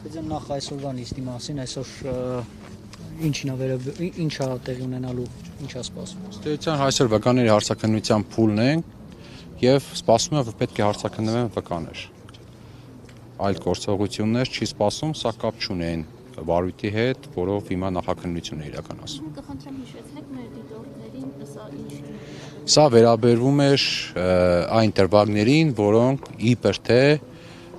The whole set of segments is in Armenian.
Հարապետյան նախ այսօրվա նիստի մասին այսօր ինչա տեղի ունենալու, ինչա սպասվում։ Ստեյության այսօր վկաների հարցաքննության փուլն են եւ սպասում է որ պետք է հարցաքննվեն վկաներ։ Այլ գործողություններ չի սպասում, սա կապ չունի այն վարույթի հետ, որով հիմա նախաքննություն է իրականացվում։ Կխնդրեմ հիշեցնեք մեր դիտորդներին, սա ինչ։ Սա վերաբերվում է այն դրվագներին, որոնք իբր թե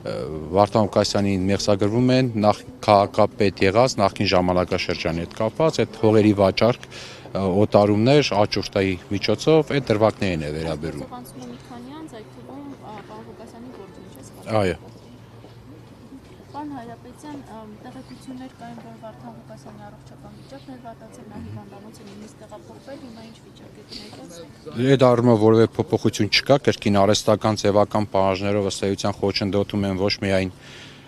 Վարդան Ղուկասյանին մեղսագրվում են նախ քաղաքապետ եղած նախկին ժամանակաշրջանի հետ կապված, այդ հողերի վաճառք, օտարումներ, աճուրդայի միջոցով այդ դրվագներին է վերաբերվում։ Այո։ Պարոն Հայրապետյան, տեղեկություններ կային, որ Վարդան Ղուկասյանի առողջական վիճակն էր վատացել, նա հիվանդանոցը նույնիսկ տեղափոխվել, հիմա ինչ վիճակ է կներկայացնում։ Այդ առումով որևէ փոփոխություն չկա, կրկին արհեստական ձևական պահանջներով ըստ էության խոչընդոտում են ոչ միայն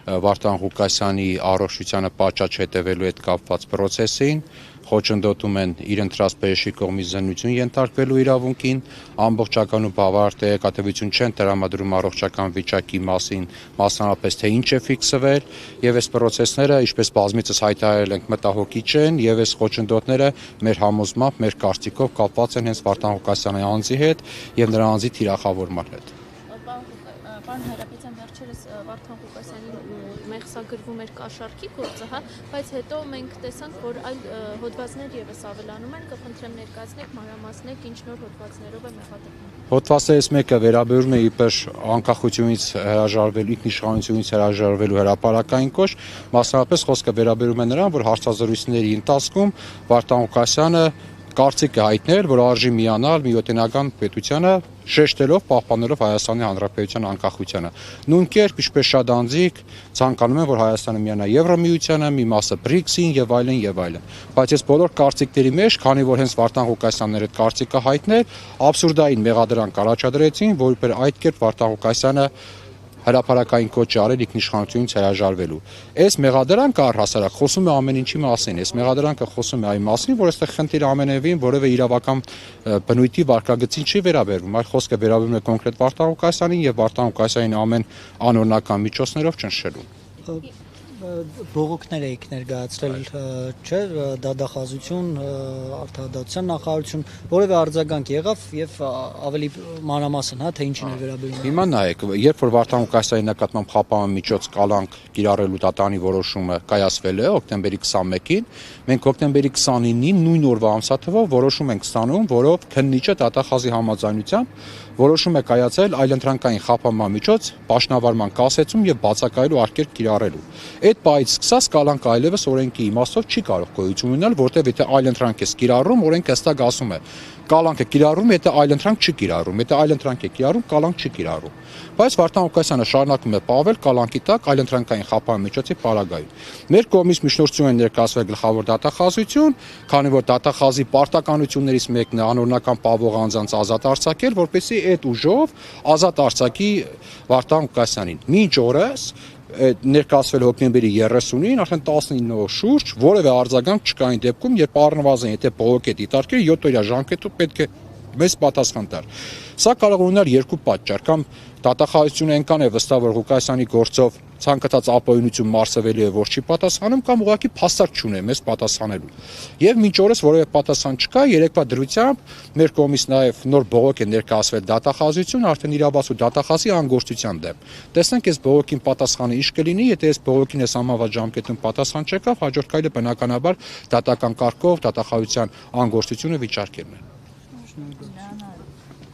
Վարդան Ղուկասյանի առողջությանը պատշաճ հետևելու հետ կապված process-ին, խոչընդոտում են իր ընտրած բժշկի կողմից զննություն ենթարկվելու իրավունքին, ամբողջական ու բավարար տեղեկատվություն չեն տրամադրում առողջական վիճակի մասին, մասնավորապես թե ինչ է ֆիքսվել, եւ այս process-ները, ինչպես բազմիցս հայտարարել ենք, մտահոգիչ չեն, եւ այս խոչընդոտները մեր համոզմամբ, մեր կարծիքով կապված են հենց Վարդան Ղուկասյանի անձի հետ եւ նրա անձի թիրախավորման հետ։ Պարոն Հայրապետյան, վերջերս Վարդան Ղուկասյանին մեղսագրվում էր կաշառքի գործը, բայց հետո մենք տեսանք, որ այլ հոդվածներ եւս ավելանում են, կխնդրեմ ներկայացնեք, մանրամասնեք, ինչ նոր հոդվածներով է մեղադրվում։ Հոդվածներից մեկը վերաբերում է իբր անկախությունից հրաժարվելու, ինքնիշխանությունից հրաժարվելու հրապարակային կոչ, մասնավորապես խոսքը վերաբերում է նրան, որ հարցազրույցների ընթացքում Վարդան Ղուկասյանը կարծիք է հայտնել, որ արժի միանալ միօտենական պետությանը, շեշտելով, պահպանելով Հայաստանի Հանրապետության անկախությանը։ Նույն կերպ, ինչպես շատ անձիկ ցանկանում են, որ Հայաստանը միանա Եվրամիությանը, մի մասը BRICS-ին եւ այլն եւ այլն։ Բայց այս բոլոր կարծիքների մեջ, քանի որ հենց Վարդան Ղուկասյանն այդ կարծիքը հայտնել, աբսուրդային մեղադրանք առաջադրեցին, որպեսզի այդ կերպ Վարդան Ղուկասյանը հրապարակային կոչ արել ինքնիշխանությունից հրաժարվելու։ Այս մեղադրանքը առհասարակ խոսում է ամեն ինչի մասին։ Այս մեղադրանքը խոսում է այն մասին, որ այստեղ խնդիրը ամենևին որևէ իրավական բնույթի վարկագծին չի վերաբերվում, այլ խոսքը վերաբերում է կոնկրետ Վարդան Ղուկասյանին եւ Վարդան Ղուկասյանին ամեն անօրինական միջոցներով ճնշելուն։ Բողոքներ եք ներկայացրել, չէ՞, դատախազություն, արդարադատության նախարարություն, որևէ արձագանք եղավ եւ ավելի մանրամասն, թե ինչին է վերաբերում։ Հիմա նայեք, երբ որ Վարդան Ղուկասյանի նկատմամբ խափանման միջոց կալանք կիրառելու դատանի որոշումը կայացվել է հոկտեմբերի 21-ին, մենք հոկտեմբերի 29-ին նույն օրվա ամսաթվով որոշում ենք ստանում, որով քննիչը դատախազի համաձայնությամբ որոշում է կայացել այլընտրանքային խափանման միջոց պաշտոնավարման կասեցում եւ բացակայելու արգելք կիրառելու։ Այդ պահից սկսած կալանք այլևս օրենքի իմաստով չի կարող գոյություն ունենալ, որտեղ եթե այլընտրանք է կիրառում, օրենքը հստակ ասում է կալանք է կիրառում, եթե այլընտրանք չի կիրառում, եթե այլընտրանք է կիրառում, կալանք չի կիրառում։ Բայց Վարդան Ղուկասյանը շարունակում է պահվել կալանքի տակ այլընտրանքային խափանման միջոցի պարագայում։ Մեր կողմից միջնորդություն են ներկայացվել գլխավոր դատախազություն, քանի որ դատախազի պարտականություններից մեկն է անօրինական պահվող անձանց ազատ արձակել, որպեսզի այդ ուժով ազատ արձակի Վարդան Ղուկասյանին։ Մինչ օրս ներկայացվել հոկտեմբերի 30-ին, արդեն 19 օր շուրջ որևէ արձագանք չկա այն դեպքում, երբ առնվազն եթե բողոք է դիտարկել 7 օրյա ժամկետով պետք է մեծ պատասխան տար։ Սա կարող ունենալ երկու պատճառ, կամ դատախազությունը այնքան է վստահ, որ Ղուկասյանի գործով ցանկացած ապօրինություն մարսվելու է, որ չի պատասխանում, կամ ուղղակի փաստարկ չունի մեզ պատասխանելու։ Եվ մինչ օրս որևէ պատասխան չկա, երեկվա դրությամբ մեր կողմից նաև նոր բողոք է ներկայացվել դատախազություն, արդեն իրավասու դատախազի անգործության դեմ։ Տեսնենք այս բողոքին պատասխանը ինչ կլինի, եթե այս բողոքին այս համավատ ժամկետում պատասխան չեկավ, հաջորդ քայլը բնականաբար դատական կարգով դատախազության անգործությունը վիճարկելն է։